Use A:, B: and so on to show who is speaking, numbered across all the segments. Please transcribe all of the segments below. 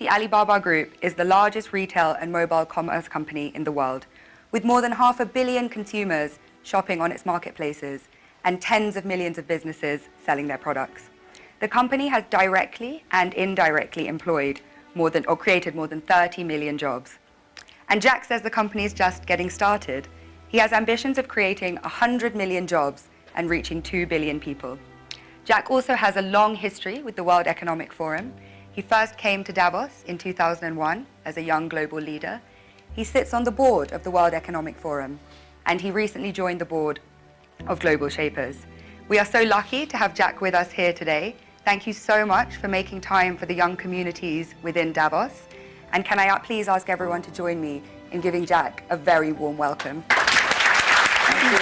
A: the Alibaba Group is the largest retail and mobile commerce company in the world, with more than 500 million consumers shopping on its marketplaces and tens of millions of businesses selling their products. The company has directly and indirectly employed created more than 30 million jobs. And Jack says the company is just getting started. He has ambitions of creating 100 million jobs and reaching 2 billion people. Jack also has a long history with the World Economic Forum. He first came to Davos in 2001 as a young global leader. He sits on the board of the World Economic Forum, and he recently joined the board of Global Shapers. We are so lucky to have Jack with us here today. Thank you so much for making time for the young communities within Davos. And can I please ask everyone to join me in giving Jack a very warm welcome. Thank you.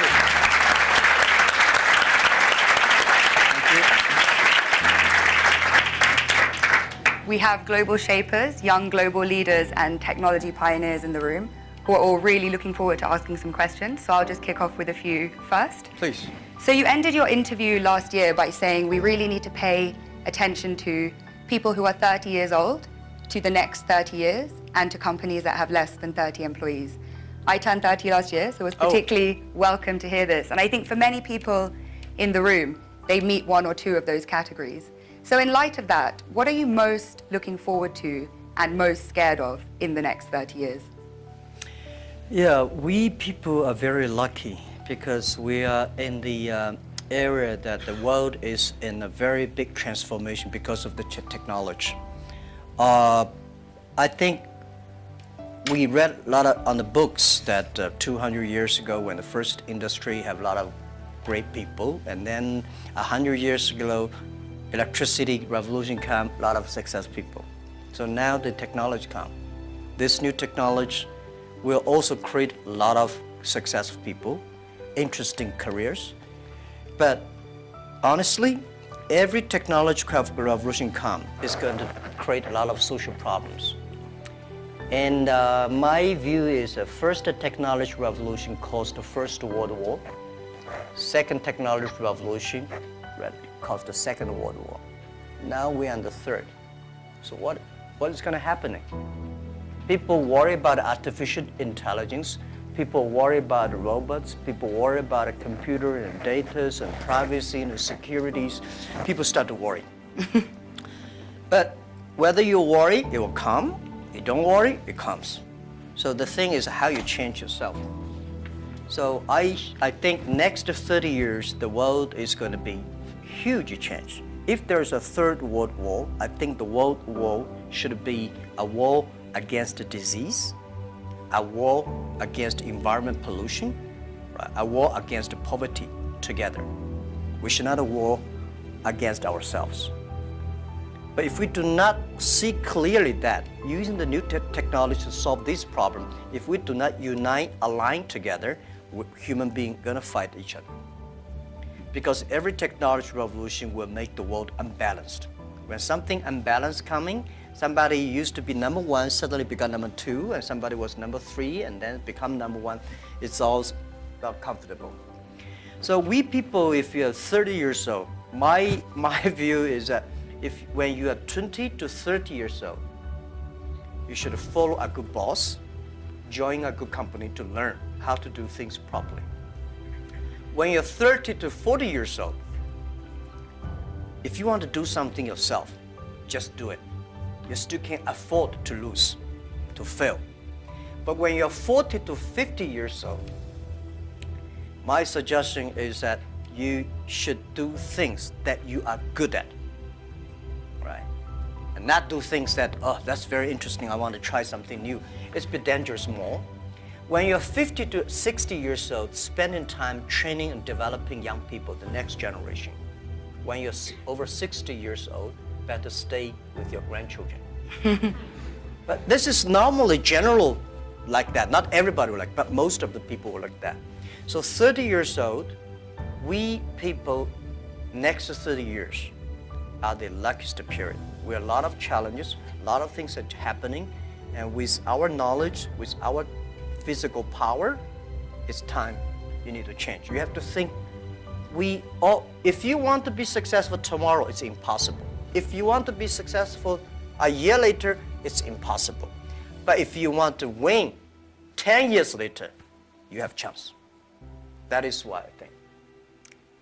A: We have global shapers, young global leaders and technology pioneers in the room who are all really looking forward to asking some questions. So I'll just kick off with a few first.
B: Please.
A: So you ended your interview last year by saying we really need to pay attention to people who are 30 years old, to the next 30 years, and to companies that have less than 30 employees. I turned 30 last year, so it was particularly welcome to hear this. And I think for many people in the room, they meet one or two of those categories. So in light of that, what are you most looking forward to and most scared of in the next 30 years?
B: Yeah, we people are very lucky because we are in the area that the world is in a very big transformation because of the technology. I think we read a lot on the books that 200 years ago when the first industry have a lot of great people, and then 100 years ago electricity revolution come, a lot of success people. So now the technology come. This new technology will also create a lot of successful people, interesting careers. But honestly, every technological revolution come is going to create a lot of social problems. And my view is the first technology revolution caused the First World War. Second technology revolution caused the Second World War. Now we're on the third. So what is going to happen? People worry about artificial intelligence. People worry about robots. People worry about a computer and data and privacy and securities. People start to worry. But whether you worry, it will come. You don't worry, it comes. So the thing is how you change yourself. So I think next 30 years, the world is going to be huge change. If there's a third world war, I think the world war should be a war against disease, a war against environment pollution, right? A war against poverty together. We should not a war against ourselves. But if we do not see clearly that using the new technology to solve this problem, if we do not unite, align together, human beings are going to fight each other. Because every technology revolution will make the world unbalanced. When something unbalanced coming, somebody used to be number one, suddenly become number two, and somebody was number three, and then become number one. It's all not comfortable. So we people, if you're 30 years old, my view is that when you are 20 to 30 years old, you should follow a good boss, join a good company to learn how to do things properly. When you're 30 to 40 years old, if you want to do something yourself, just do it. You still can't afford to lose, to fail. But when you're 40 to 50 years old, my suggestion is that you should do things that you are good at, right? And not do things that, oh, that's very interesting, I want to try something new. It's a bit dangerous more. When you're 50 to 60 years old, spending time training and developing young people, the next generation. When you're over 60 years old, better stay with your grandchildren. But this is normally general like that. Not everybody will like, but most of the people will like that. So 30 years old, we people, next 30 years, are the luckiest period. We have a lot of challenges, a lot of things are happening, and with our knowledge, with our physical power, it's time you need to change. You have to think, if you want to be successful tomorrow, it's impossible. If you want to be successful a year later, it's impossible. But if you want to win 10 years later, you have a chance. That is what I think.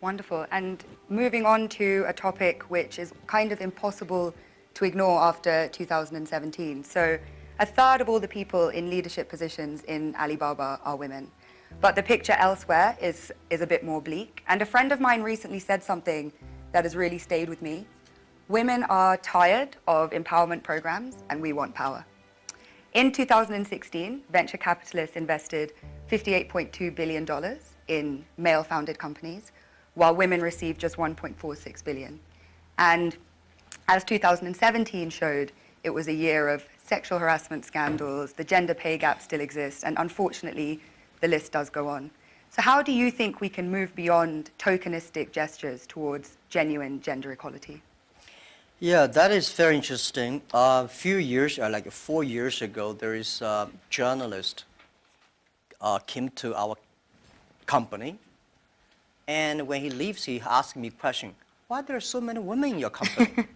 A: Wonderful. And moving on to a topic which is kind of impossible to ignore after 2017. So a third of all the people in leadership positions in Alibaba are women. But the picture elsewhere is a bit more bleak. And a friend of mine recently said something that has really stayed with me. Women are tired of empowerment programs and we want power. In 2016, venture capitalists invested $58.2 billion in male-founded companies, while women received just $1.46 billion. And as 2017 showed, it was a year of sexual harassment scandals, the gender pay gap still exists, and unfortunately, the list does go on. So how do you think we can move beyond tokenistic gestures towards genuine gender equality?
B: Yeah, that is very interesting. A few years, like 4 years ago, there is a journalist came to our company, and when he leaves, he asked me a question, why there are so many women in your company?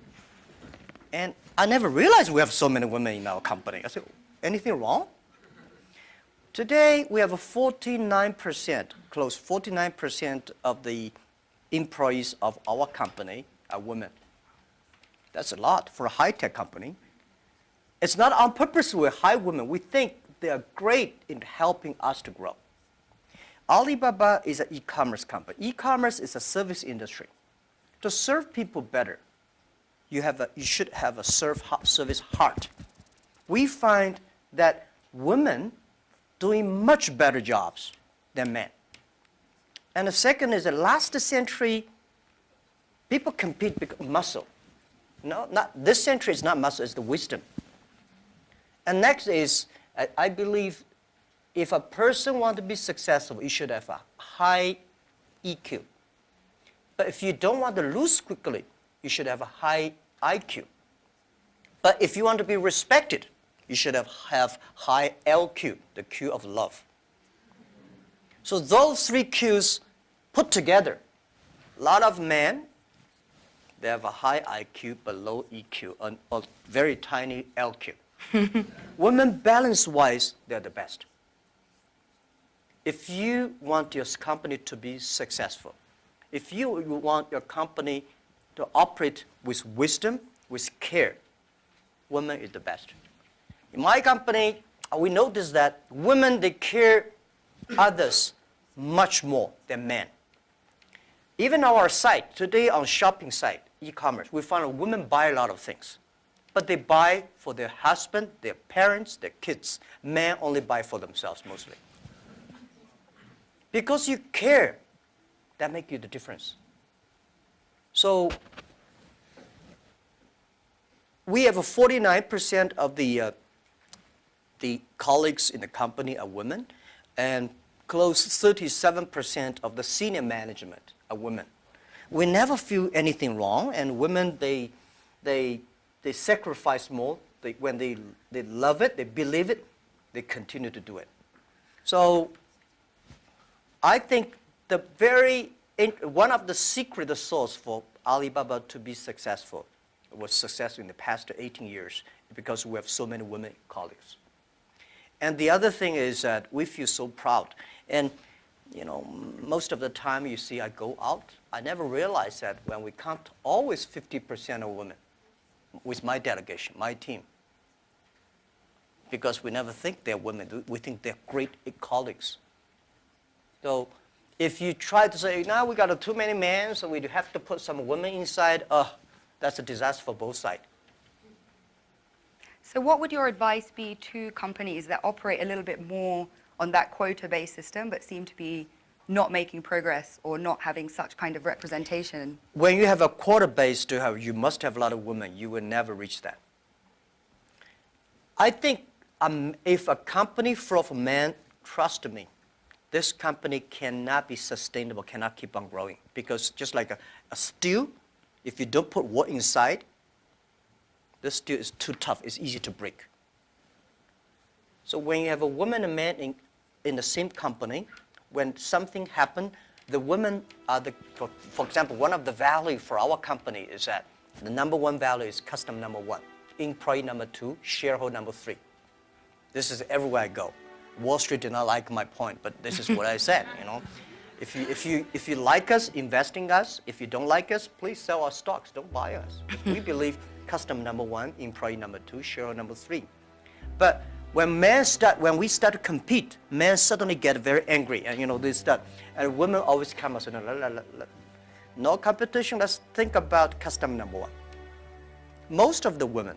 B: And I never realized we have so many women in our company. I said, anything wrong? Today, we have a 49%, close 49% of the employees of our company are women. That's a lot for a high-tech company. It's not on purpose we hire women. We think they are great in helping us to grow. Alibaba is an e-commerce company. E-commerce is a service industry. To serve people better, you should have a service heart. We find that women doing much better jobs than men. And the second is that last century, people compete because of muscle. No, not this century is not muscle, it's the wisdom. And next is, I believe, if a person wants to be successful, you should have a high EQ. But if you don't want to lose quickly, you should have a high IQ. But if you want to be respected, you should have high LQ, the Q of love. So those three Qs put together, a lot of men, they have a high IQ but low EQ, and a very tiny LQ. Women, balance-wise, they're the best. If you want your company to be successful, if you want your company to operate with wisdom, with care, women is the best. In my company, we notice that women, they care others much more than men. Even on our site, today on shopping site, e-commerce, we find women buy a lot of things. But they buy for their husband, their parents, their kids. Men only buy for themselves mostly. Because you care, that makes you the difference. So we have 49% of the colleagues in the company are women, and close 37% of the senior management are women. We never feel anything wrong, and women, they sacrifice more. When they love it, they believe it, they continue to do it. So I think one of the secret sauce for Alibaba to be successful was successful in the past 18 years because we have so many women colleagues. And the other thing is that we feel so proud. And most of the time you see I go out, I never realized that when we count always 50% of women with my delegation, my team. Because we never think they're women, we think they're great colleagues. So if you try to say, now we got too many men, so we have to put some women inside, that's a disaster for both sides.
A: So what would your advice be to companies that operate a little bit more on that quota-based system but seem to be not making progress or not having such kind of representation?
B: When you have a quota base you must have a lot of women. You will never reach that. I think if a company full of men, trust me, this company cannot be sustainable, cannot keep on growing. Because just like a steel, if you don't put wood inside, this steel is too tough, it's easy to break. So when you have a woman and man in the same company, when something happens, the women are for example, one of the values for our company is that the number one value is customer number one. employee number 2, shareholder number 3. This is everywhere I go. Wall Street did not like my point, but this is what I said, you know. If you like us, invest in us. If you don't like us, please sell our stocks. Don't buy us. We believe customer number 1, employee number 2, shareholder number 3. But when we start to compete, men suddenly get very angry, and you know they start. And women always come and say, no competition. Let's think about customer number 1. Most of the women,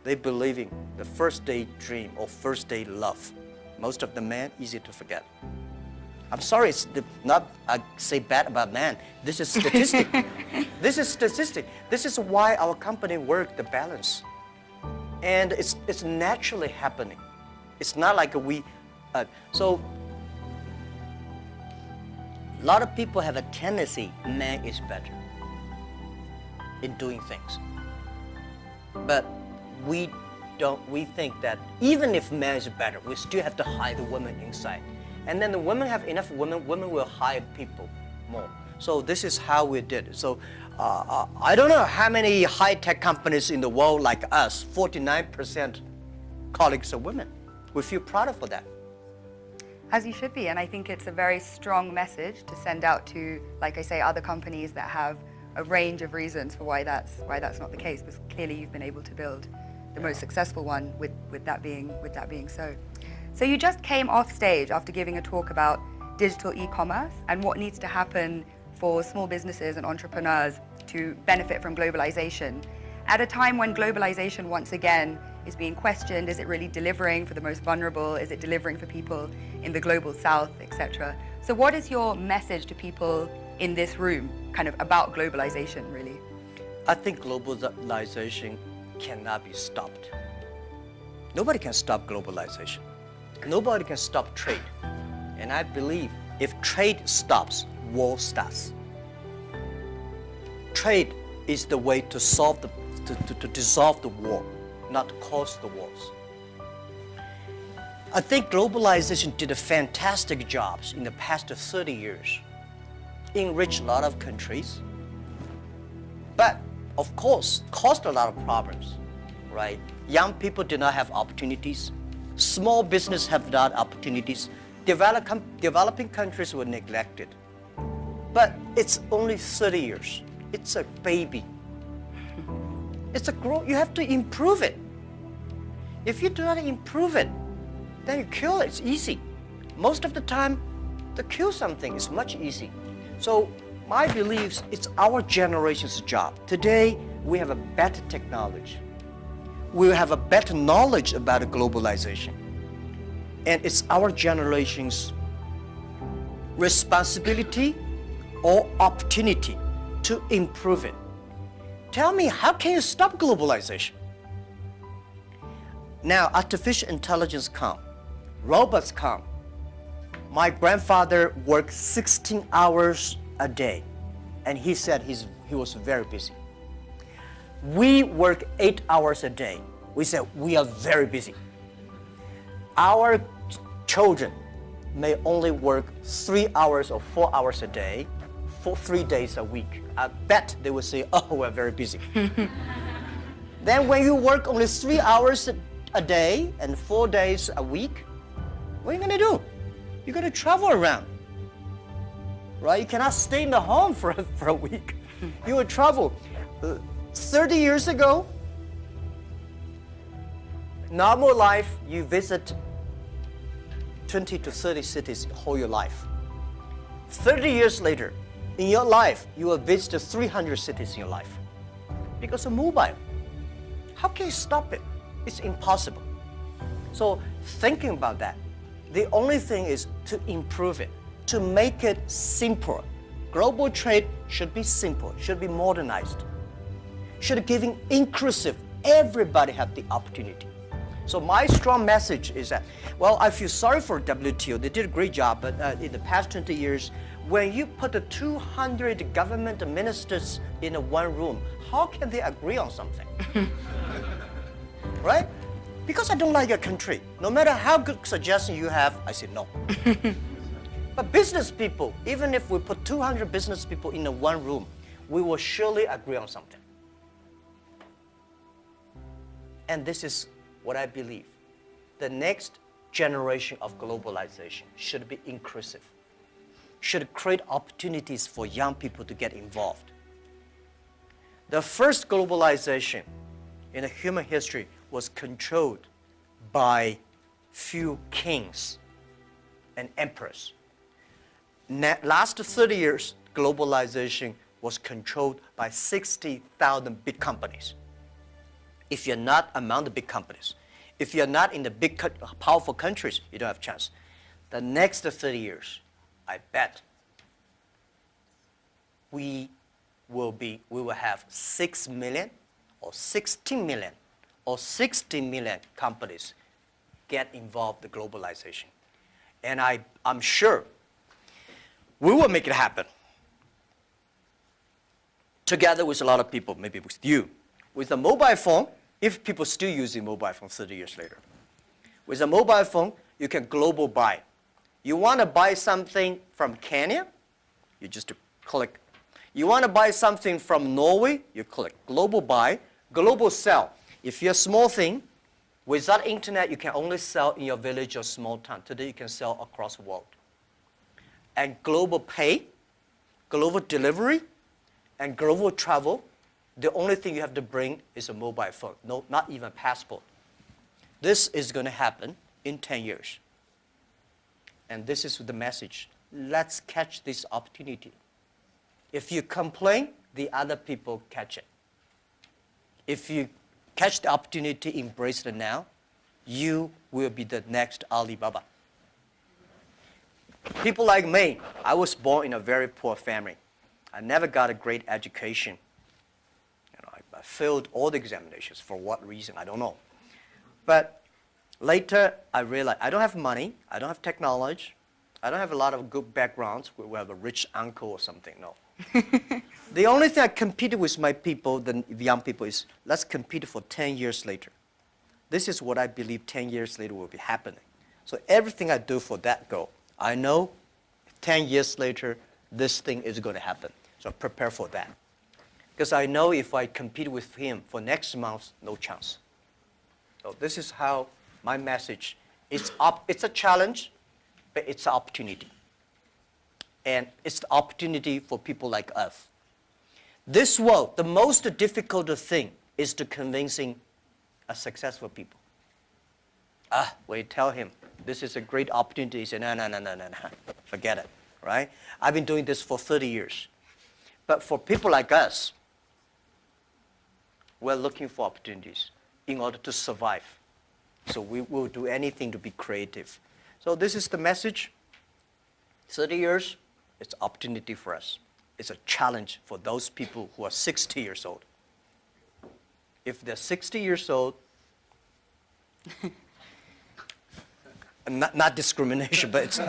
B: they believe in the first day dream or first day love. Most of the men, easy to forget. I'm sorry, it's not I say bad about men. This is statistic. This is statistic. This is why our company work the balance. And it's naturally happening. It's not like so a lot of people have a tendency, man is better in doing things. But we think that even if man is better, we still have to hire the woman inside. And then the women have enough women will hire people more. So this is how we did it. So I don't know how many high-tech companies in the world like us, 49% colleagues are women. We feel proud for that.
A: As you should be, and I think it's a very strong message to send out to, like I say, other companies that have a range of reasons for why that's not the case. But clearly, you've been able to build the most successful one with that being so. So you just came off stage after giving a talk about digital e-commerce and what needs to happen for small businesses and entrepreneurs to benefit from globalization. At a time when globalization once again is being questioned, is it really delivering for the most vulnerable? Is it delivering for people in the global south, etc.? So what is your message to people in this room kind of about globalization, really?
B: I think globalization cannot be stopped. Nobody can stop globalization. Nobody can stop trade. And I believe if trade stops, war starts. Trade is the way to solve to dissolve the war, not to cause the wars. I think globalization did a fantastic job in the past 30 years. Enriched a lot of countries, but of course caused a lot of problems, right? Young people did not have opportunities. Small business have not opportunities. Developing countries were neglected. But it's only 30 years. It's a baby. It's a growth. You have to improve it. If you do not improve it, then you kill it. It's easy. Most of the time, to kill something is much easier. So my beliefs, it's our generation's job. Today, we have a better technology. We have a better knowledge about globalization. And it's our generation's responsibility or opportunity to improve it. Tell me, how can you stop globalization? Now, artificial intelligence come, robots come. My grandfather worked 16 hours a day, and he said he was very busy. We work 8 hours a day. We said we are very busy. Our children may only work 3 hours or 4 hours a day for 3 days a week. I bet they will say, oh, we're very busy. Then when you work only 3 hours a day and 4 days a week, what are you going to do? You're going to travel around, right? You cannot stay in the home for a week. You will travel. 30 years ago, normal life, you visit 20 to 30 cities all your life. 30 years later, in your life, you will visit 300 cities in your life because of mobile. How can you stop it? It's impossible. So thinking about that, the only thing is to improve it, to make it simpler. Global trade should be simple, should be modernized, should giving inclusive, everybody have the opportunity. So my strong message is that, well, I feel sorry for WTO. They did a great job, but in the past 20 years, when you put the 200 government ministers in one room, how can they agree on something? Right? Because I don't like your country. No matter how good suggestion you have, I say no. But business people, even if we put 200 business people in one room, we will surely agree on something. And this is what I believe. The next generation of globalization should be inclusive, should create opportunities for young people to get involved. The first globalization in human history was controlled by few kings and emperors. Last 30 years, globalization was controlled by 60,000 big companies. If you're not among the big companies, if you're not in the big, powerful countries, you don't have a chance. The next 30 years, I bet we will have 6 million or 16 million or 60 million companies get involved in globalization. And I'm sure we will make it happen. Together with a lot of people, maybe with you. With a mobile phone, if people still using mobile phone 30 years later. With a mobile phone, you can global buy. You want to buy something from Kenya, you just click. You want to buy something from Norway, you click global buy, global sell. If you're a small thing, without internet, you can only sell in your village or small town. Today, you can sell across the world. And global pay, global delivery, and global travel, the only thing you have to bring is a mobile phone, no, not even a passport. This is going to happen in 10 years. And this is the message. Let's catch this opportunity. If you complain, the other people catch it. If you catch the opportunity, embrace it now, you will be the next Alibaba. People like me, I was born in a very poor family. I never got a great education. I failed all the examinations. For what reason, I don't know. But later, I realized I don't have money, I don't have technology, I don't have a lot of good backgrounds where we have a rich uncle or something, no. The only thing I competed with my people, the young people, is let's compete for 10 years later. This is what I believe 10 years later will be happening. So everything I do for that goal, I know 10 years later, this thing is going to happen. So prepare for that. Because I know if I compete with him for next month, no chance. So this is how my message is. It's a challenge, but it's an opportunity. And it's the opportunity for people like us. This world, the most difficult thing is to convincing a successful people. When you tell him, this is a great opportunity, he says, no, forget it, right? I've been doing this for 30 years. But for people like us, we're looking for opportunities in order to survive. So we will do anything to be creative. So this is the message. 30 years, it's an opportunity for us. It's a challenge for those people who are 60 years old. If they're 60 years old, not discrimination, but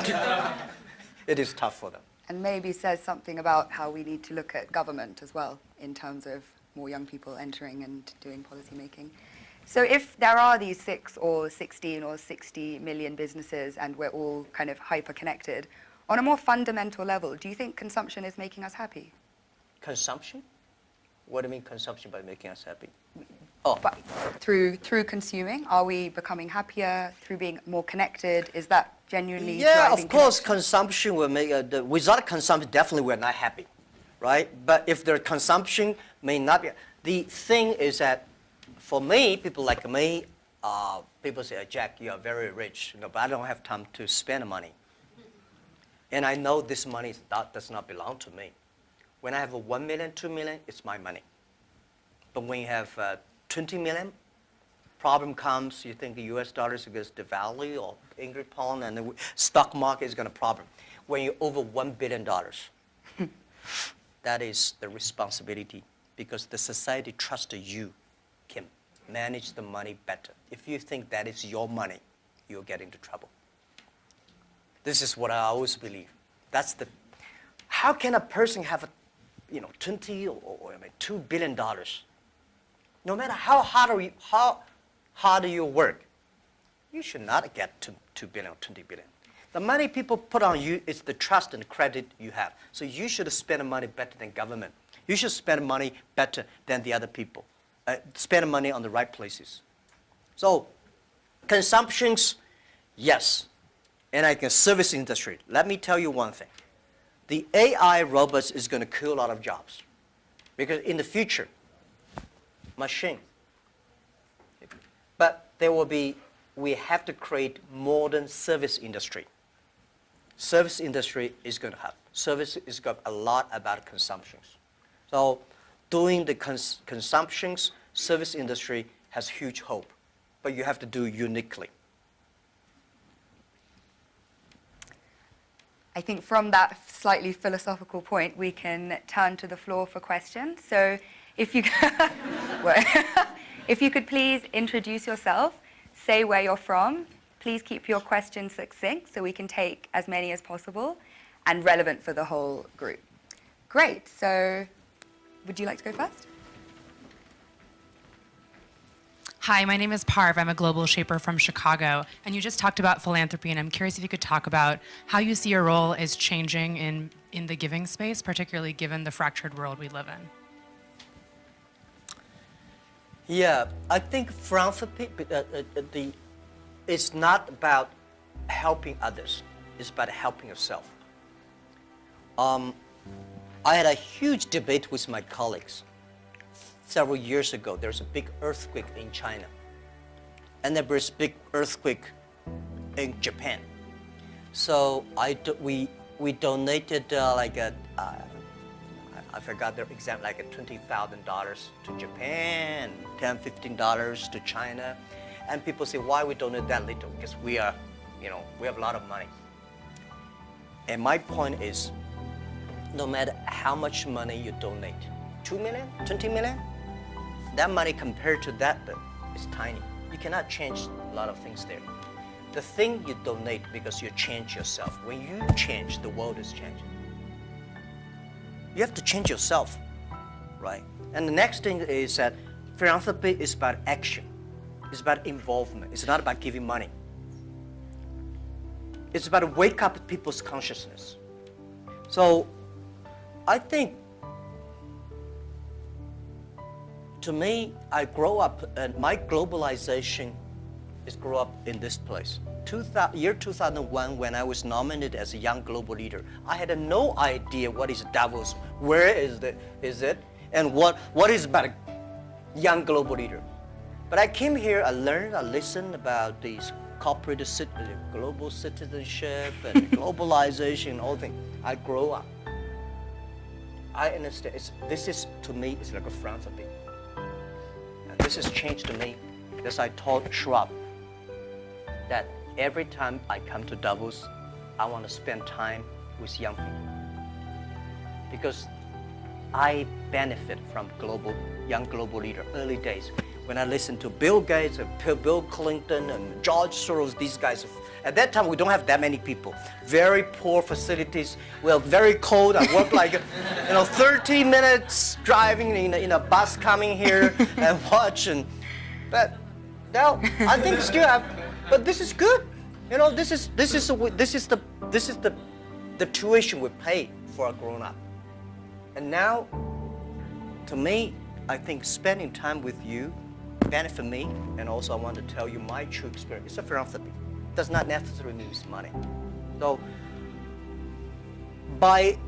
B: it is tough for them.
A: And maybe says something about how we need to look at government as well in terms of more young people entering and doing policy making. So if there are these 6 or 16 or 60 million businesses and we're all kind of hyper-connected, on a more fundamental level, do you think consumption is making us happy?
B: Consumption? What do you mean consumption by making us happy?
A: But through consuming, are we becoming happier through being more connected? Is that genuinely driving
B: of course,
A: connection?
B: consumption will make, without consumption, definitely we're not happy, right? But if the consumption may not be, the thing is that for me, people like me, people say, Jack, you are very rich, but I don't have time to spend money. And I know this money does not belong to me. When I have 1 million, 2 million, it's my money. But when you have 20 million, problem comes, you think the US dollar is going to devalue or English pound and the stock market is going to problem. When you're over $1 billion, that is the responsibility because the society trusts you can manage the money better. If you think that is your money, you'll get into trouble. This is what I always believe. That's the, how can a person have 20 or $2 billion? No matter how hard you work, you should not get to 2 billion or 20 billion. The money people put on you is the trust and credit you have. So you should spend money better than government. You should spend money better than the other people. Spend money on the right places. So consumptions, yes. And I can service industry. Let me tell you one thing. The AI robots is going to kill a lot of jobs. Because in the future, machine. But there will be, we have to create modern service industry. Service industry is going to have. Service is got a lot about consumptions. So doing the consumptions, service industry has huge hope. But you have to do uniquely.
A: I think from that slightly philosophical point, we can turn to the floor for questions. So if you, if you could please introduce yourself, say where you're from, please keep your questions succinct so we can take as many as possible and relevant for the whole group. Great, so would you like to go first?
C: Hi, my name is Parv. I'm a global shaper from Chicago. And you just talked about philanthropy, and I'm curious if you could talk about how you see your role is changing in the giving space, particularly given the fractured world we live in.
B: Yeah, I think philanthropy, it's not about helping others. It's about helping yourself. I had a huge debate with my colleagues. Several years ago, there was a big earthquake in China. And there was a big earthquake in Japan. So we donated I forgot the exact, like $20,000 to Japan, $10, $15 to China. And people say, why we donate that little? Because we are, we have a lot of money. And my point is, no matter how much money you donate, 2 million, 20 million, that money compared to that is tiny. You cannot change a lot of things there. The thing you donate because you change yourself. When you change, the world is changing. You have to change yourself, right? And the next thing is that philanthropy is about action. It's about involvement. It's not about giving money. It's about to wake up people's consciousness. So I think, to me, I grow up, and my globalization is grow up in this place. Year 2001, when I was nominated as a young global leader, I had no idea what is Davos, where is it, and what is about a young global leader. But I came here, I learned, I listened about these corporate global citizenship and globalization, all things. I grow up. I understand. This is, to me, it's like a philanthropy. This has changed to me because I told Schwab that every time I come to Davos, I want to spend time with young people. Because I benefit from young global leader early days. When I listen to Bill Gates and Bill Clinton and George Soros, these guys, at that time we don't have that many people. Very poor facilities. Well, very cold. I work like 30 minutes driving in a bus coming here and watching. But now I think still have. But this is good. This is the tuition we pay for a grown up. And now, to me, I think spending time with you benefit me, and also I want to tell you my true experience. It's a philanthropy. It does not necessarily mean money. So, by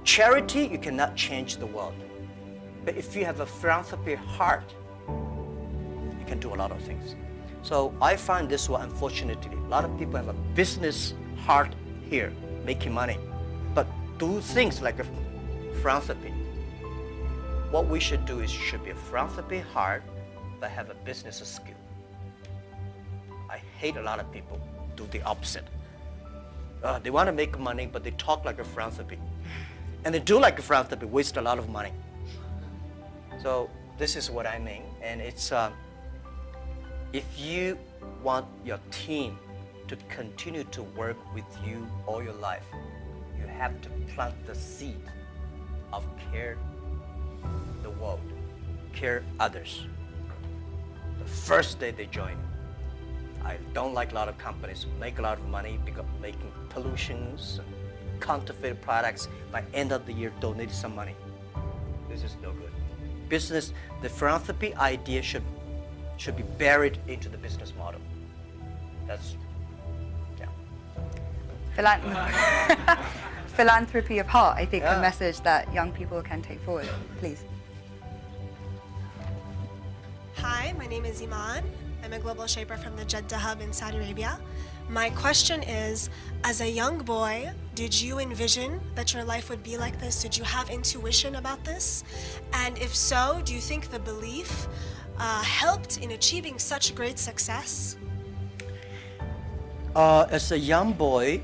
B: charity, you cannot change the world. But if you have a philanthropy heart, you can do a lot of things. So I find this one, unfortunately, a lot of people have a business heart here, making money, but do things like a philanthropy. What we should do is should be a philanthropy heart, but have a business skill. I hate a lot of people do the opposite. They want to make money, but they talk like a philanthropy. And they do like a philanthropy, waste a lot of money. So this is what I mean, and it's, if you want your team to continue to work with you all your life, you have to plant the seed of care the world, care others. The first day they join, I don't like a lot of companies make a lot of money because making pollutions, counterfeit products. By end of the year, donate some money. This is no good. Business, the philanthropy idea should should be buried into the business model. That's, yeah.
A: Philanthropy of heart, I think,
B: Yeah.
A: a message that young people can take forward. Please.
D: Hi, my name is Iman. I'm a global shaper from the Jeddah Hub in Saudi Arabia. My question is, as a young boy, did you envision that your life would be like this? Did you have intuition about this? And if so, do you think the belief helped in achieving such great success?
B: As a young boy,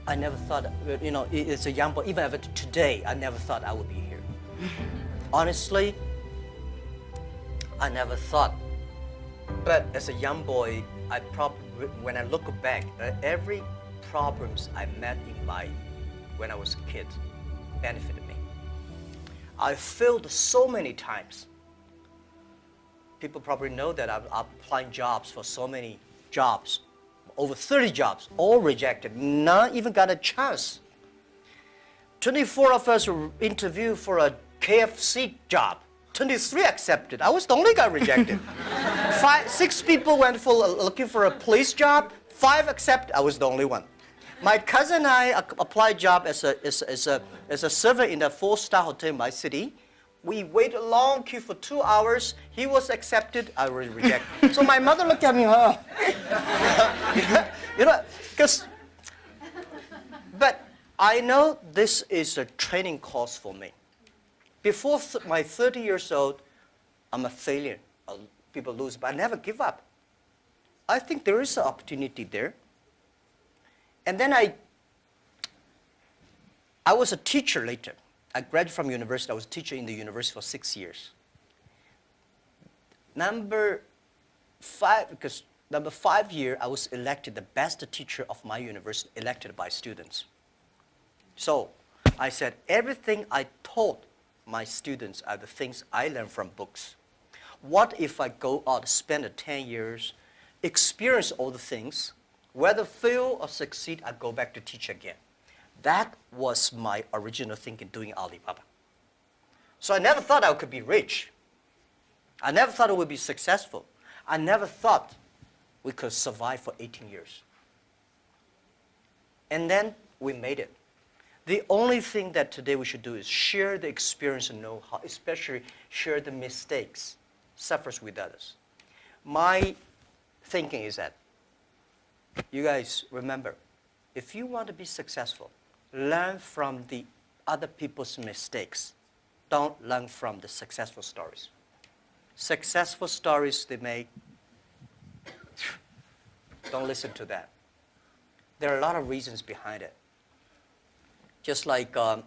B: I never thought, as a young boy, even today, I never thought I would be here. Honestly, I never thought. But as a young boy, when I look back, every problems I met when I was a kid benefited me. I failed so many times. People probably know that I'm applying jobs for so many jobs, over 30 jobs, all rejected, not even got a chance. 24 of us were interviewed for a KFC job. 23 accepted. I was the only guy rejected. 6 people went for looking for a police job. 5 accepted. I was the only one. My cousin and I applied job as a server in a 4-star hotel in my city. We waited a long queue for 2 hours. He was accepted. I was rejected. So my mother looked at me, but I know this is a training course for me. Before my 30 years old, I'm a failure. People lose, but I never give up. I think there is an opportunity there. And then I was a teacher later. I graduated from university. I was a teacher in the university for 6 years. Number 5 year, I was elected the best teacher of my university, elected by students. So I said, everything I taught my students are the things I learned from books. What if I go out, spend 10 years, experience all the things, whether fail or succeed, I go back to teach again. That was my original thinking doing Alibaba. So I never thought I could be rich. I never thought I would be successful. I never thought we could survive for 18 years. And then we made it. The only thing that today we should do is share the experience and know-how, especially share the mistakes, suffers with others. My thinking is that, you guys remember, if you want to be successful, learn from the other people's mistakes. Don't learn from the successful stories. Successful stories they make, don't listen to that. There are a lot of reasons behind it. Just like, I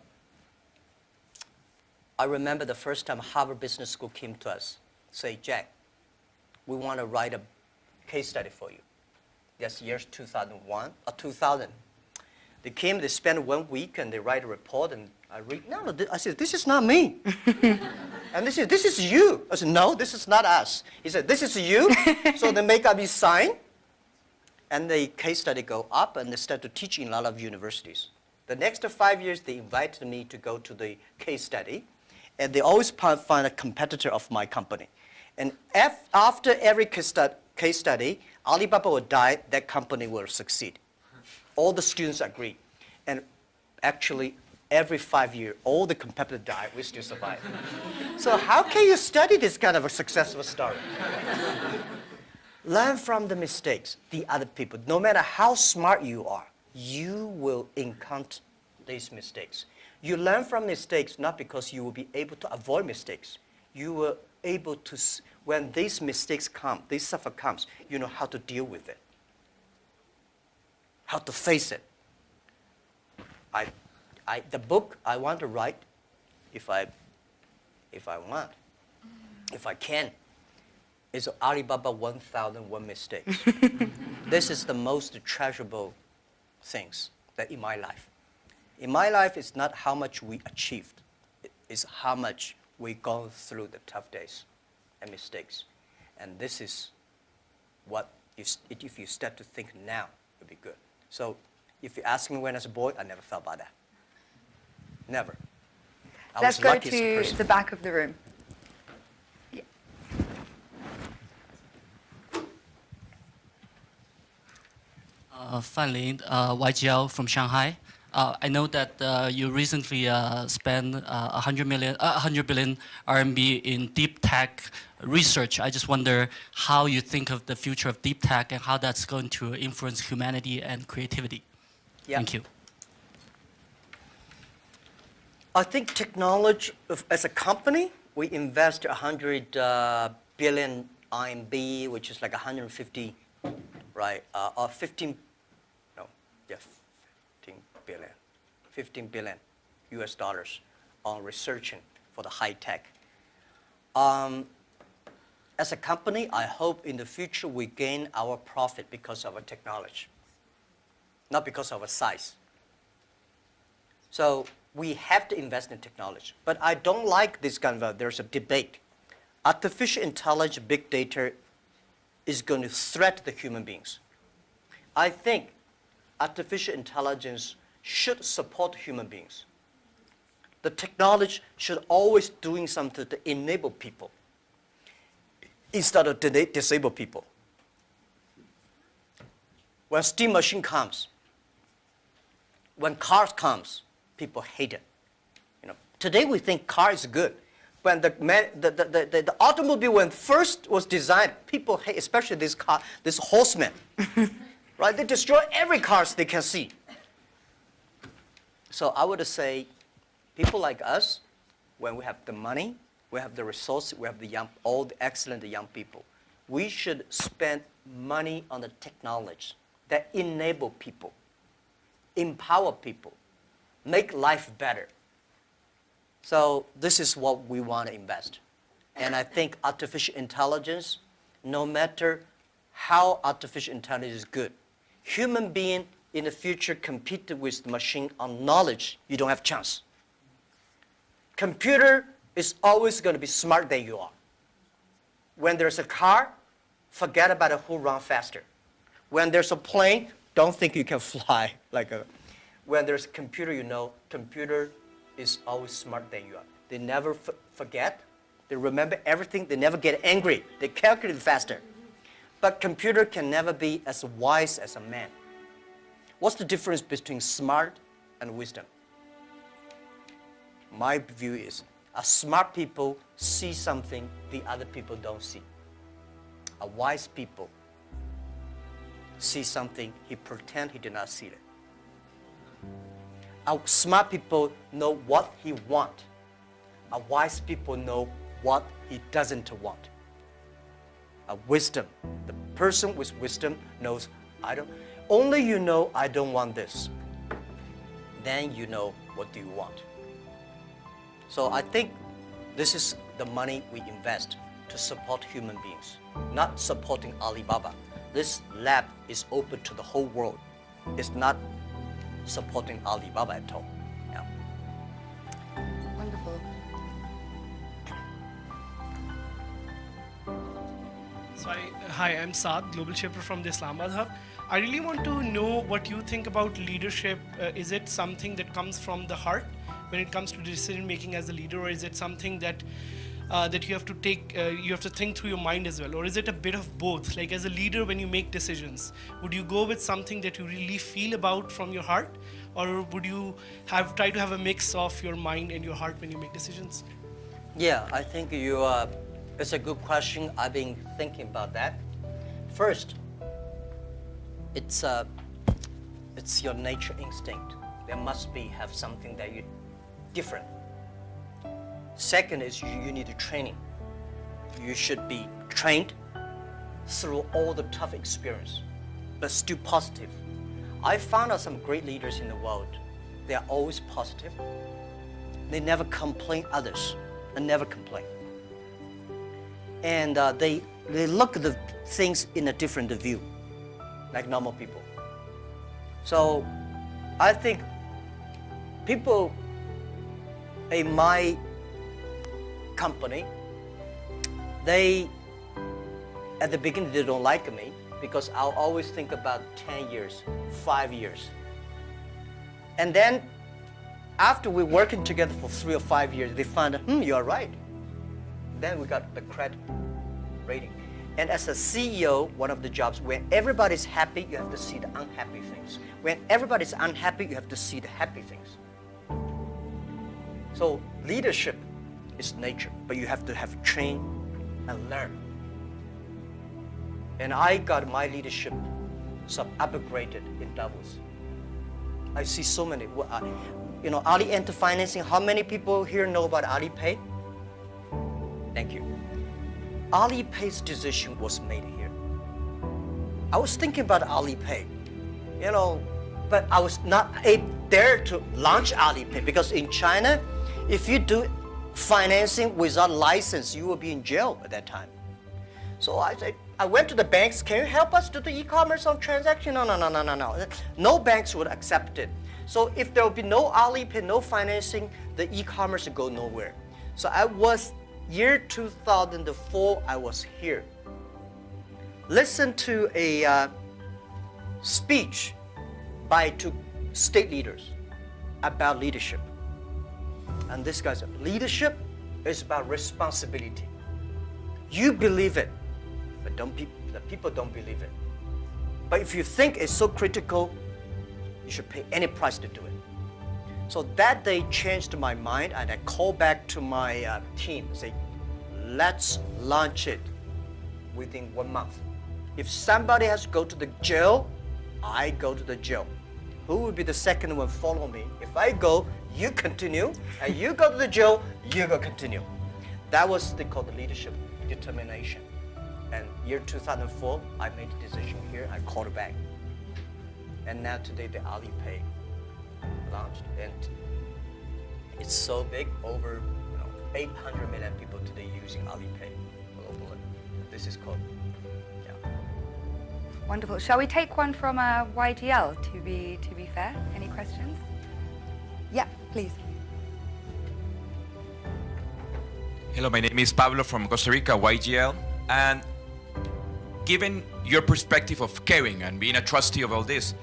B: remember the first time Harvard Business School came to us, say, Jack, we want to write a case study for you. That's years 2001 or 2000. They came, they spent 1 week, and they write a report, and I read, I said, this is not me. And they said, this is you. I said, no, this is not us. He said, this is you. So they make up his sign, and the case study go up, and they start to teach in a lot of universities. The next 5 years, they invited me to go to the case study, and they always find a competitor of my company. And after every case study, Alibaba will die, that company will succeed. All the students agree. And actually, every 5 years, all the competitors die, we still survive. So how can you study this kind of a successful story? Learn from the mistakes, the other people. No matter how smart you are, you will encounter these mistakes. You learn from mistakes not because you will be able to avoid mistakes. You will able to, when these mistakes come, this suffer comes, you know how to deal with it, how to face it. The book I want to write, if I can, is Alibaba 1001 Mistakes. This is the most treasurable things that in my life. In my life, it's not how much we achieved. It's how much we gone through the tough days and mistakes. And this is what, if you start to think now, it'll be good. So if you ask me when I was a boy, I never thought about that. Never.
A: Let's go to the back of the room.
E: Fan Lin, YGL from Shanghai. I know that you recently spent 100 billion RMB in deep tech research. I just wonder how you think of the future of deep tech and how that's going to influence humanity and creativity.
B: Yeah.
E: Thank you.
B: I think technology, as a company, we invest 100 billion RMB, which is like 150, right? Or 15, no, yeah, 15 billion US dollars on researching for the high tech. As a company, I hope in the future we gain our profit because of our technology, not because of our size. So we have to invest in technology. But I don't like this kind of, there's a debate. Artificial intelligence, big data is going to threaten the human beings. I think artificial intelligence should support human beings. The technology should always doing something to enable people instead of disable people. When steam machine comes, when cars comes, people hate it. You know, today we think car is good. When the automobile when first was designed, people hate, especially this car, this horseman, right? They destroy every car they can see. So I would say, people like us, when we have the money, we have the resources, we have the young, all the excellent young people, we should spend money on the technology that enable people, empower people, make life better. So this is what we want to invest. And I think artificial intelligence, no matter how artificial intelligence is good, human being in the future compete with the machine on knowledge, you don't have chance. Computer is always going to be smarter than you are. When there's a car, forget about who runs faster. When there's a plane, don't think you can fly like a. When there's a computer, you know, computer is always smarter than you are. They never forget. They remember everything. They never get angry. They calculate faster. But computer can never be as wise as a man. What's the difference between smart and wisdom? My view is, a smart people see something the other people don't see. A wise people see something, he pretend he did not see it. A smart people know what he want. A wise people know what he doesn't want. A wisdom, the person with wisdom knows, only you know I don't want this. Then you know what do you want. So I think this is the money we invest to support human beings, not supporting Alibaba. This lab is open to the whole world. It's not supporting Alibaba at all. Yeah.
A: Wonderful.
F: So hi, I'm Saad, Global Shaper from the Islamabad Hub. I really want to know what you think about leadership. Is it something that comes from the heart when it comes to decision making as a leader, or is it something that that you have to take, you have to think through your mind as well, or is it a bit of both? Like as a leader, when you make decisions, would you go with something that you really feel about from your heart, or would you try to have a mix of your mind and your heart when you make decisions?
B: Yeah, I think it's a good question. I've been thinking about that. First, it's your nature instinct. There must have something that you different. Second is you need training. You should be trained through all the tough experience, but still positive. I found out some great leaders in the world. They are always positive. They never complain others, and never complain. And they look at the things in a different view, like normal people. So I think people in my company, at the beginning, they don't like me because I'll always think about 10 years, 5 years. And then after we're working together for 3 or 5 years, they find, you're right. Then we got the credit rating. And as a CEO, one of the jobs, when everybody's happy, you have to see the unhappy things. When everybody's unhappy, you have to see the happy things. So leadership is nature, but you have to have train and learn. And I got my leadership upgraded in Davos. I see so many. Ali Enter Financing, how many people here know about Alipay? Thank you. Alipay's decision was made here. I was thinking about Alipay, but I was not there to launch Alipay because in China, if you do financing without license, you will be in jail at that time. So I went to the banks, can you help us do the e-commerce on transaction? No. No banks would accept it. So if there will be no Alipay, no financing, the e-commerce would go nowhere. So year 2004, I was here. Listen to a speech by two state leaders about leadership. And this guy said, leadership is about responsibility. You believe it, but the people don't believe it. But if you think it's so critical, you should pay any price to do it. So that day changed my mind, and I called back to my team and say, let's launch it within 1 month. If somebody has to go to the jail, I go to the jail. Who will be the second one follow me? If I go, you continue, and you go to the jail, you go continue. That was called the leadership determination. And year 2004, I made the decision here, I called it back. And now today the Alipay launched, and it's so big, over 800 million people today using Alipay globally. This is called,
A: Wonderful. Shall we take one from YGL to be fair? Any questions? Yeah, please.
G: Hello, my name is Pablo from Costa Rica, YGL. And given your perspective of caring and being a trustee of all this,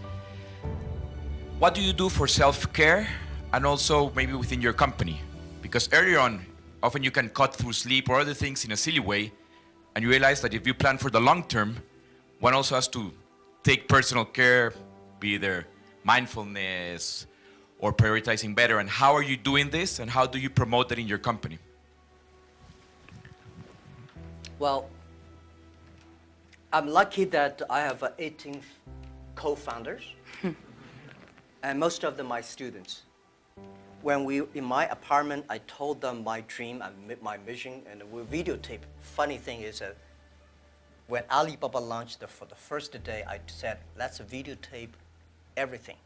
G: what do you do for self-care and also maybe within your company? Because earlier on, often you can cut through sleep or other things in a silly way, and you realize that if you plan for the long term, one also has to take personal care, be either mindfulness or prioritizing better. And how are you doing this, and how do you promote it in your company?
B: Well, I'm lucky that I have 18 co-founders, and most of them my students. When in my apartment, I told them my dream and my mission, and we videotape. Funny thing is that when Alibaba launched for the first day, I said, let's videotape everything.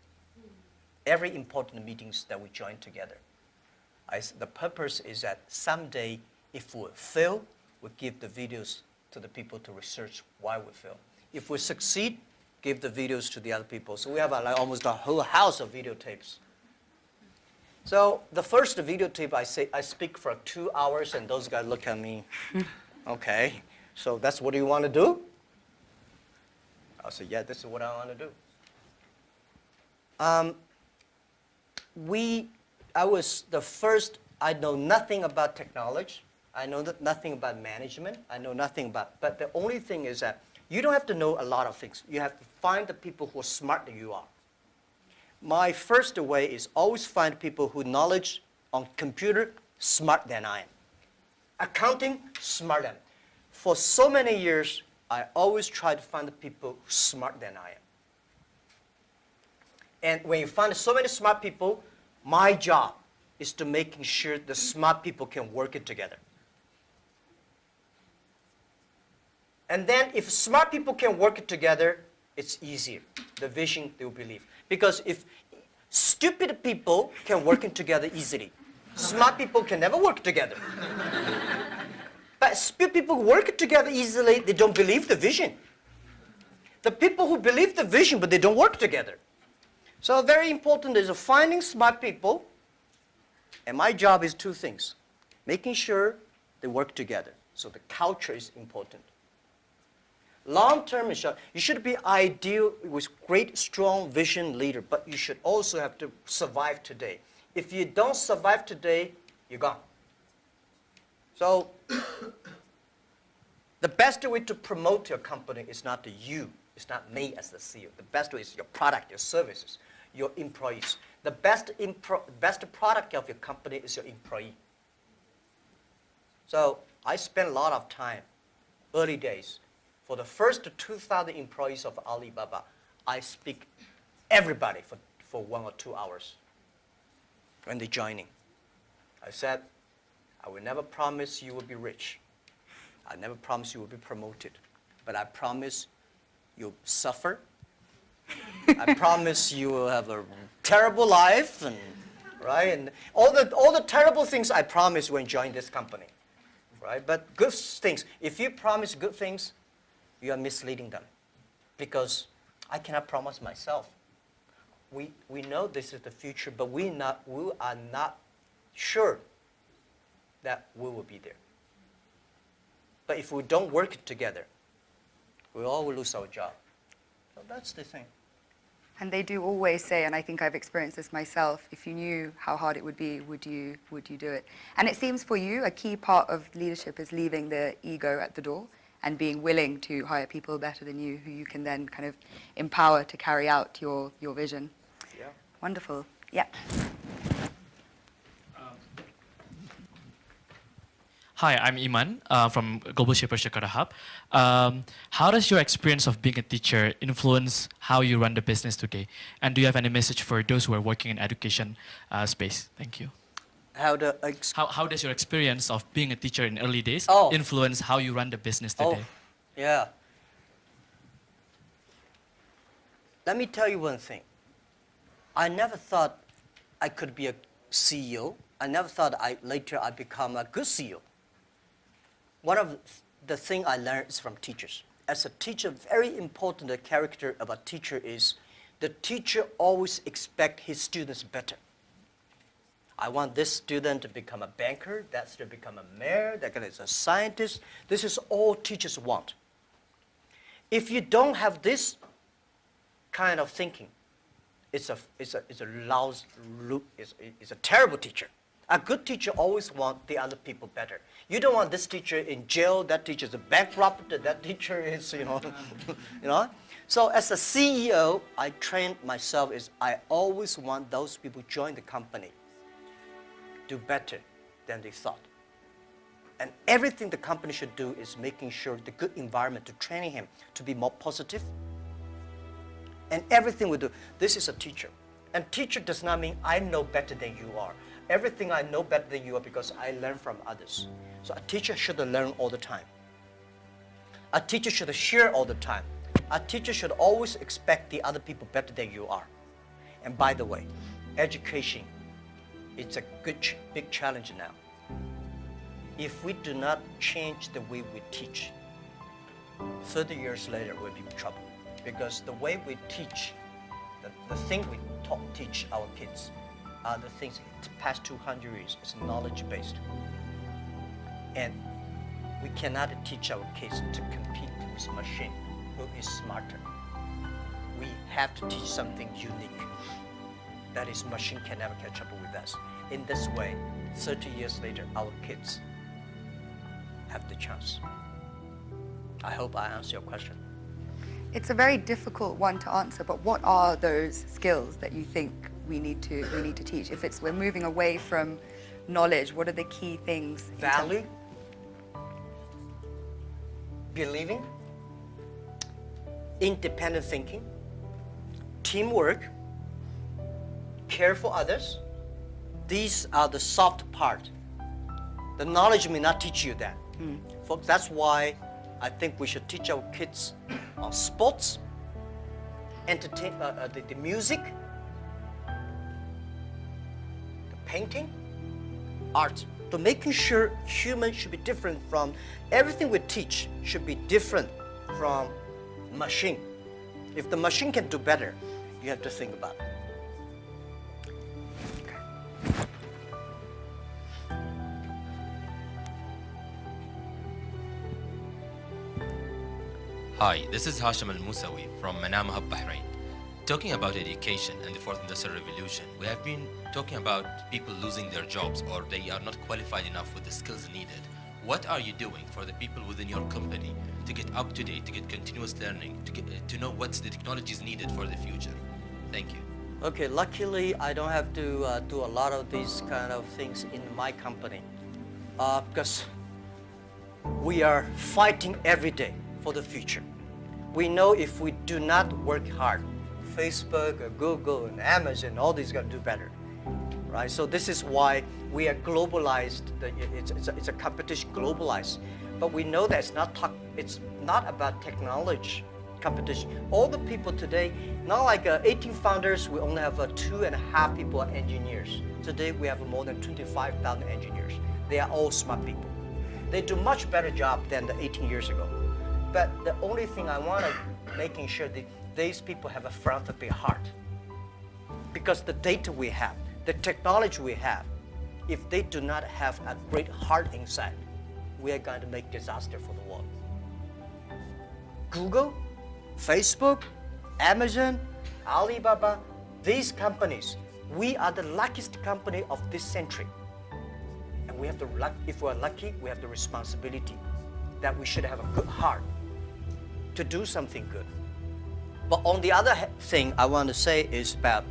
B: Every important meetings that we join together. The purpose is that someday, if we fail, we give the videos to the people to research why we fail. If we succeed, give the videos to the other people. So we have almost a whole house of videotapes. So the first videotape, I speak for 2 hours, and those guys look at me. Okay, so that's what you want to do? I said, yeah, this is what I want to do. I was the first. I know nothing about technology. I know nothing about management. I know nothing about, but the only thing is that you don't have to know a lot of things. You have to find the people who are smarter than you are. My first way is always find people who knowledge on computer smarter than I am. Accounting, smarter than. For so many years, I always try to find the people smarter than I am. And when you find so many smart people, my job is to making sure the smart people can work it together. And then if smart people can work it together, it's easier. The vision they will believe. Because if stupid people can work it together easily, smart people can never work together. But stupid people work it together easily, they don't believe the vision. The people who believe the vision, but they don't work together. So very important is finding smart people, and my job is 2 things. Making sure they work together. So the culture is important. Long term, you should be ideal with great, strong vision leader, but you should also have to survive today. If you don't survive today, you're gone. So The best way to promote your company is not you. It's not me as the CEO. The best way is your product, your services, your employees. The best product of your company is your employee. So I spent a lot of time, early days. For the first 2,000 employees of Alibaba, I speak everybody for 1 or 2 hours when they're joining. I said, I will never promise you will be rich. I never promise you will be promoted. But I promise you'll suffer. I promise you will have a terrible life, and right, and all the terrible things I promise when join this company, right? But good things. If you promise good things, you are misleading them, because I cannot promise myself. We know this is the future, but we are not sure that we will be there. But if we don't work together, we all will lose our job. So that's the thing.
A: And they do always say, and I think I've experienced this myself, if you knew how hard it would be, would you do it? And it seems for you, a key part of leadership is leaving the ego at the door and being willing to hire people better than you, who you can then kind of empower to carry out your vision.
B: Yeah.
A: Wonderful. Yeah.
H: Hi, I'm Iman from Global Shaper Jakarta Hub. How does your experience of being a teacher influence how you run the business today? And do you have any message for those who are working in education space? Thank you.
B: How
H: How does your experience of being a teacher in early days
B: Oh.
H: influence how you run the business today?
B: Yeah. Let me tell you one thing. I never thought I could be a CEO. I never thought later I'd become a good CEO. One of the things I learned is from teachers. As a teacher, very important character of a teacher is the teacher always expects his students better. I want this student to become a banker, that student to become a mayor, that guy is a scientist. This is all teachers want. If you don't have this kind of thinking, it's a terrible teacher. A good teacher always wants the other people better. You don't want this teacher in jail, that teacher is a bankrupt, that teacher is, you know. So as a CEO, I trained myself is I always want those people join the company do better than they thought. And everything the company should do is making sure the good environment to training him to be more positive. And everything we do, this is a teacher. And teacher does not mean I know better than you are. Everything I know better than you are because I learn from others. So a teacher should learn all the time. A teacher should share all the time. A teacher should always expect the other people better than you are. And by the way, education, it's a big challenge now. If we do not change the way we teach, 30 years later we'll be in trouble. Because the way we teach, the thing we teach our kids are the things the past 200 years is knowledge-based. And we cannot teach our kids to compete with machine who is smarter. We have to teach something unique. That is, machine can never catch up with us. In this way, 30 years later, our kids have the chance. I hope I answered your question.
A: It's a very difficult one to answer, but what are those skills that you think we need to teach? If we're moving away from knowledge, what are the key things?
B: Value, believing, independent thinking, teamwork, care for others. These are the soft part. The knowledge may not teach you that. Folks, that's why I think we should teach our kids sports, the music, the painting, art. To making sure humans should be different from everything we teach should be different from machine. If the machine can do better, you have to think about it.
I: Hi, this is Hashim Al-Musawi from Manama Hub, Bahrain. Talking about education and the Fourth Industrial Revolution, we have been talking about people losing their jobs or they are not qualified enough with the skills needed. what are you doing for the people within your company to get up to date, to get continuous learning, to know what's the technologies needed for the future? Thank you.
B: Okay, luckily I don't have to do a lot of these kind of things in my company because we are fighting every day for the future. We know if we do not work hard, Facebook, Google, and Amazon, all these going to do better, right? So this is why we are globalized. It's a competition globalized, but we know that it's not about technology competition. All the people today, not like 18 founders, we only have 2.5 people are engineers. Today we have more than 25,000 engineers. They are all smart people. They do much better job than the 18 years ago. But the only thing I want to making sure that these people have a philanthropy heart. Because the data we have, the technology we have, if they do not have a great heart inside, we are going to make disaster for the world. Google, Facebook, Amazon, Alibaba, these companies, we are the luckiest company of this century. And we have the luck, if we're lucky, we have the responsibility that we should have a good heart to do something good. But on the other thing I want to say is about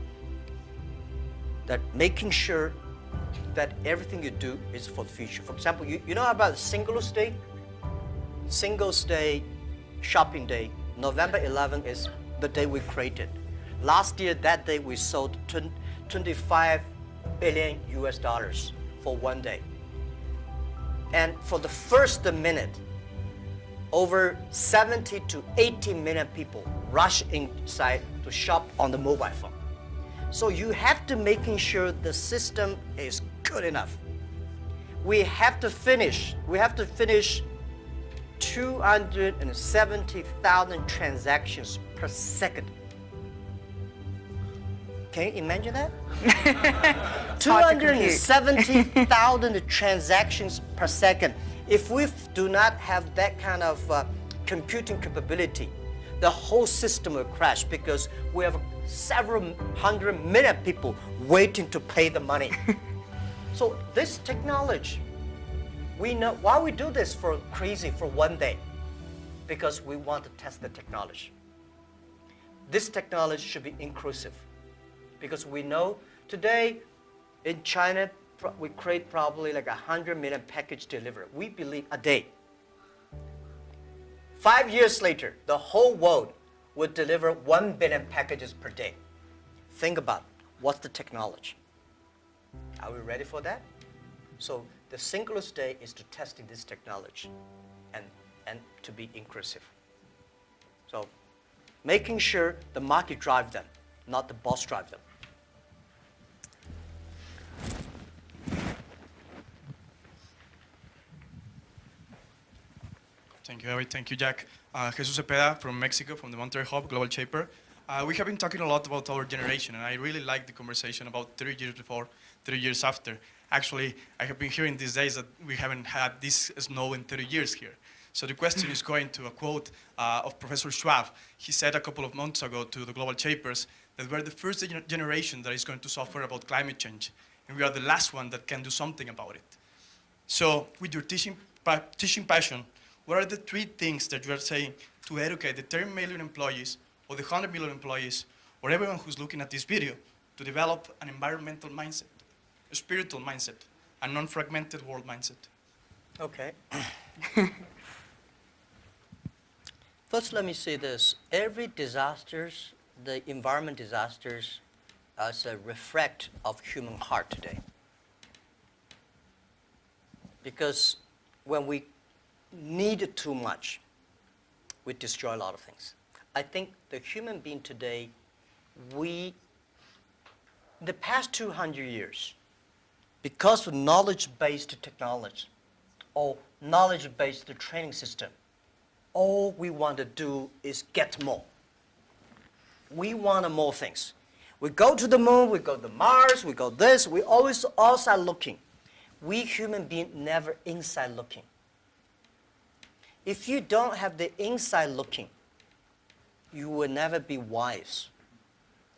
B: that making sure that everything you do is for the future. For example, you know about Singles Day? Singles Day, shopping day, November 11th is the day we created. Last year, that day we sold 25 billion US dollars for one day. And for the first minute, over 70 to 80 million people rush inside to shop on the mobile phone. So you have to making sure the system is good enough. We have to finish 270,000 transactions per second. Can you imagine that? 270,000 transactions per second. If we do not have that kind of computing capability, the whole system will crash because we have several hundred million people waiting to pay the money. So this technology, we know why we do this for one day, because we want to test the technology. This technology should be inclusive, because we know today in China, we create probably like 100 million package delivery. We believe a day. 5 years later, the whole world would deliver 1 billion packages per day. Think about what's the technology. Are we ready for that? So the Singles Day is to testing this technology and to be inclusive. So making sure the market drive them, not the boss drive them.
J: Thank you, David. Thank you, Jack. Jesus Cepeda from Mexico, from the Monterrey Hub, Global Shaper. We have been talking a lot about our generation, and I really like the conversation about 30 years before, 30 years after. Actually, I have been hearing these days that we haven't had this snow in 30 years here. So the question is going to a quote of Professor Schwab. He said a couple of months ago to the Global Shapers that we're the first generation that is going to suffer about climate change, and we are the last one that can do something about it. So with your teaching passion, what are the 3 things that you are saying to educate the 10 million employees or the 100 million employees or everyone who's looking at this video to develop an environmental mindset, a spiritual mindset, a non-fragmented world mindset?
B: Okay. First, let me say this. Every disasters, the environment disasters, is a reflect of human heart today. Because when we need too much, we destroy a lot of things. I think the human being today, the past 200 years, because of knowledge-based technology or knowledge-based training system, all we want to do is get more. We want more things. We go to the moon, we go to Mars, we go this, we always outside looking. We human beings never inside looking. If you don't have the inside looking, you will never be wise.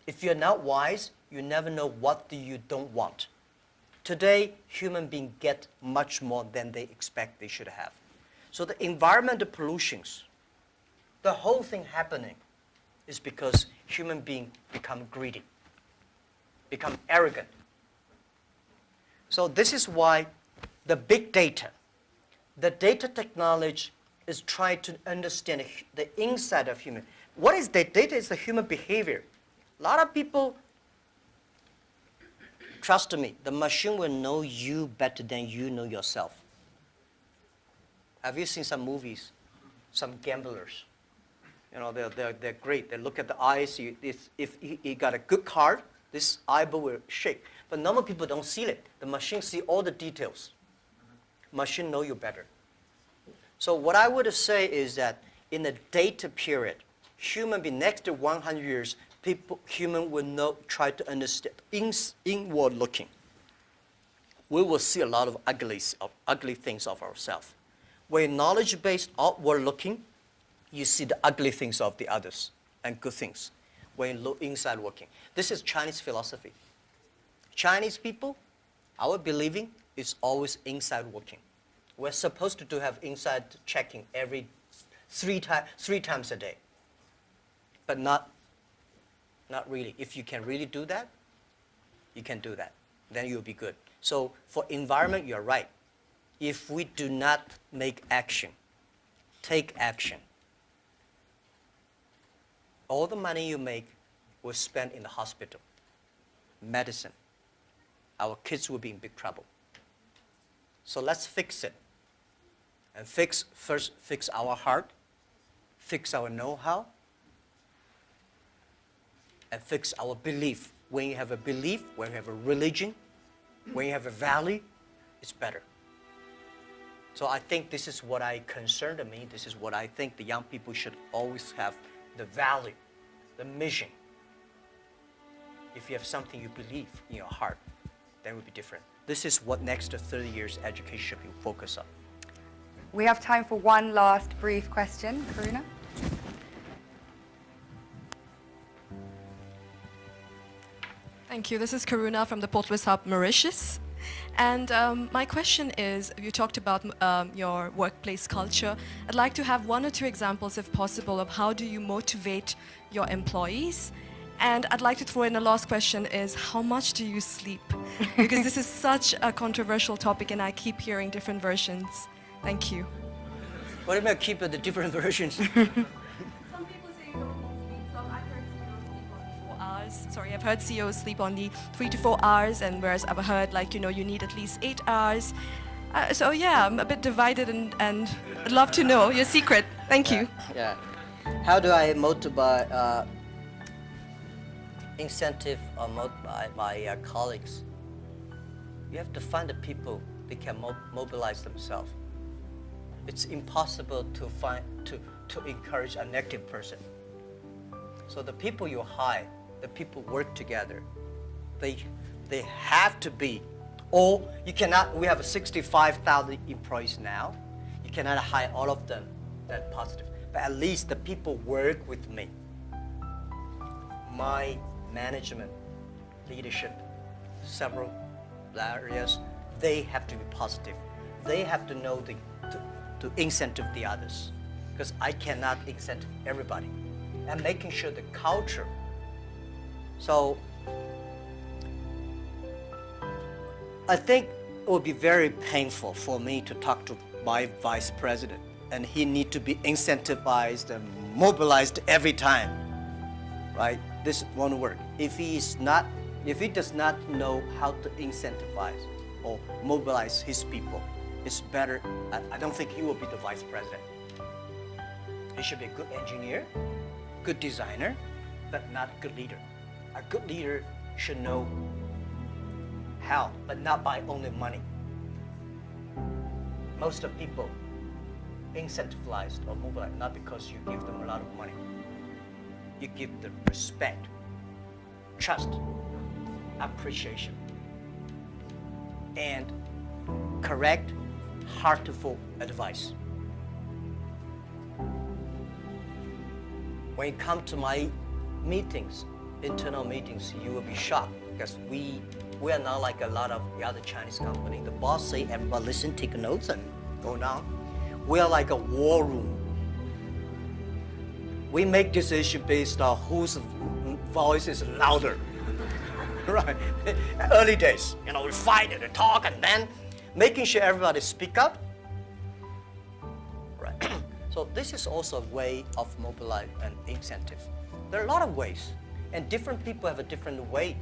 B: If you're not wise, you never know what you don't want. Today, human beings get much more than they expect they should have. So the environmental pollutions, the whole thing happening is because human beings become greedy, become arrogant. So this is why the big data, the data technology is trying to understand the inside of human. What is data? Data is the human behavior. A lot of people, trust me, the machine will know you better than you know yourself. Have you seen some movies? Some gamblers. You know, they're great. They look at the eyes. If he got a good card, this eyeball will shake. But normal people don't see it. The machine see all the details. Machine know you better. So what I would say is that in the data period, human being next to 100 years, human will try to understand inward looking. We will see a lot of ugly things of ourselves. When knowledge-based outward looking, you see the ugly things of the others and good things. When you look inside looking. This is Chinese philosophy. Chinese people, our believing is always inside looking. We're supposed to have inside checking every three times a day. But not really. If you can really do that, you can do that. Then you'll be good. So for environment, you're right. If we do not make action, take action, all the money you make will spend in the hospital, medicine. Our kids will be in big trouble. So let's fix it. And first fix our heart, fix our know-how, and fix our belief. When you have a belief, when you have a religion, when you have a value, it's better. So I think this is what I concerned me. This is what I think the young people should always have, the value, the mission. If you have something you believe in your heart, then it will be different. This is what next 30 years education will focus on.
A: We have time for one last brief question. Karuna?
K: Thank you. This is Karuna from the Port Louis Hub, Mauritius. And my question is, you talked about your workplace culture. I'd like to have one or two examples, if possible, of how do you motivate your employees. And I'd like to throw in a last question is, how much do you sleep? Because this is such a controversial topic and I keep hearing different versions. Thank you.
B: What do you mean keep the different versions?
K: Some people say you don't sleep. I've heard CEOs sleep only 4 hours. Sorry, I've heard CEOs sleep only 3 to 4 hours, and whereas I've heard you need at least 8 hours. So yeah, I'm a bit divided, and I'd love to know your secret. Thank you.
B: Yeah. How do I motivate, incentive or motivate my colleagues? You have to find the people that can mobilize themselves. It's impossible to encourage a negative person. So the people you hire, the people work together, they have to be, or you cannot, we have 65,000 employees now, you cannot hire all of them that positive, but at least the people work with me. My management, leadership, several areas, they have to be positive. They have to know to incentive the others, because I cannot incentive everybody. And making sure the culture. So I think it would be very painful for me to talk to my vice president, and he need to be incentivized and mobilized every time, right? This won't work. If he does not know how to incentivize or mobilize his people, it's better. I don't think he will be the vice president. He should be a good engineer, good designer, but not a good leader. A good leader should know how, but not by only money. Most of people incentivized or mobilized not because you give them a lot of money. You give them respect, trust, appreciation, and correct, heartful advice. When you come to my meetings, internal meetings, you will be shocked. because we are not like a lot of the other Chinese company. The boss say everybody listen, take notes, and go down. We are like a war room. We make decision based on whose voice is louder. Right? Early days, we fight and talk, and then making sure everybody speak up. Right. So this is also a way of mobilize and incentive. There are a lot of ways, and different people have a different way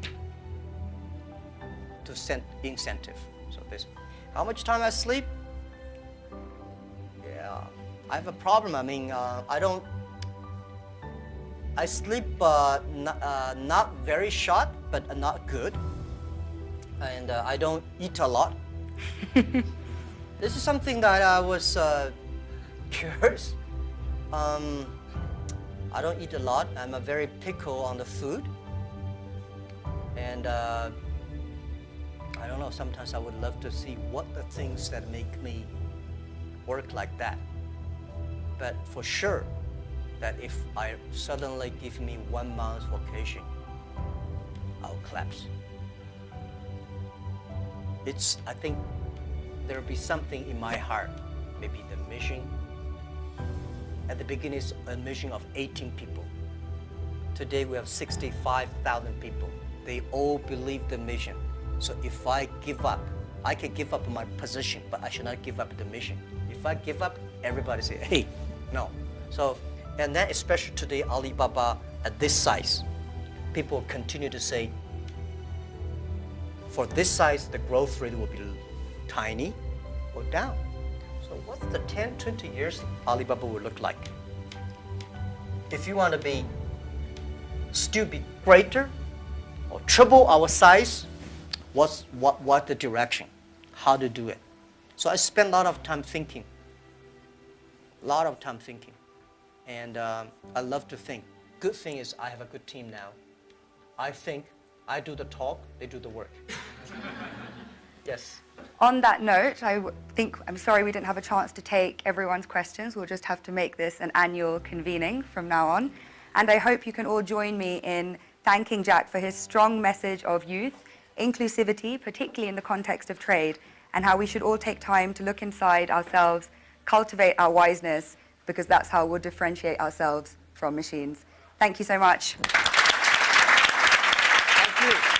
B: to send incentive. So this, how much time I sleep? Yeah, I have a problem. I mean, I sleep not very short, but not good. And I don't eat a lot. This is something that I was curious. I don't eat a lot. I'm a very picky on the food. And I don't know, sometimes I would love to see what the things that make me work like that. But for sure, that if I suddenly give me 1 month vacation, I'll collapse. I think there'll be something in my heart, maybe the mission. At the beginning, it's a mission of 18 people. Today, we have 65,000 people. They all believe the mission. So if I give up, I can give up my position, but I should not give up the mission. If I give up, everybody say, hey, no. So, and then especially today, Alibaba at this size, people continue to say, for this size, the growth rate will be tiny or down. So what's the 10, 20 years Alibaba will look like? If you want to still be greater or triple our size, what the direction? How to do it? So I spend a lot of time thinking. And I love to think. Good thing is I have a good team now. I think, I do the talk, they do the work. Yes.
A: On that note, I'm sorry we didn't have a chance to take everyone's questions. We'll just have to make this an annual convening from now on. And I hope you can all join me in thanking Jack for his strong message of youth, inclusivity, particularly in the context of trade, and how we should all take time to look inside ourselves, cultivate our wiseness, because that's how we'll differentiate ourselves from machines. Thank you so much.
B: Thank you.